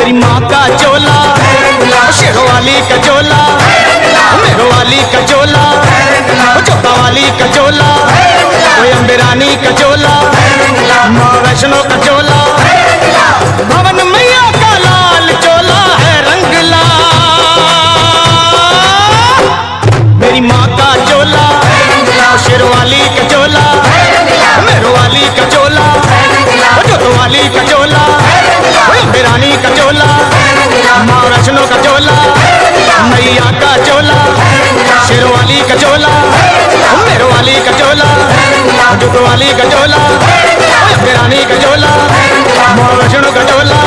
मेरी माँ का चोला, शेरों वाली का चोला, मेरो वाली का चोला, चौथा वाली का चोला, कोई अम्बे रानी का चोला, माँ वैष्णो का चोला, भवन मैया का लाल चोला है रंग लाल। मेरी माँ का चोला, शेरों वाली का चोला, मेरो वाली का चोला, चौथा वाली का चोला, अम्बे रानी का चोला, माँ वैष्णो का चोला, मैया का चोला, शेरों वाली का चोला, मेरो वाली का चोला, चौथा वाली का चोला, अम्बे रानी का चोला, माँ वैष्णो का चोला।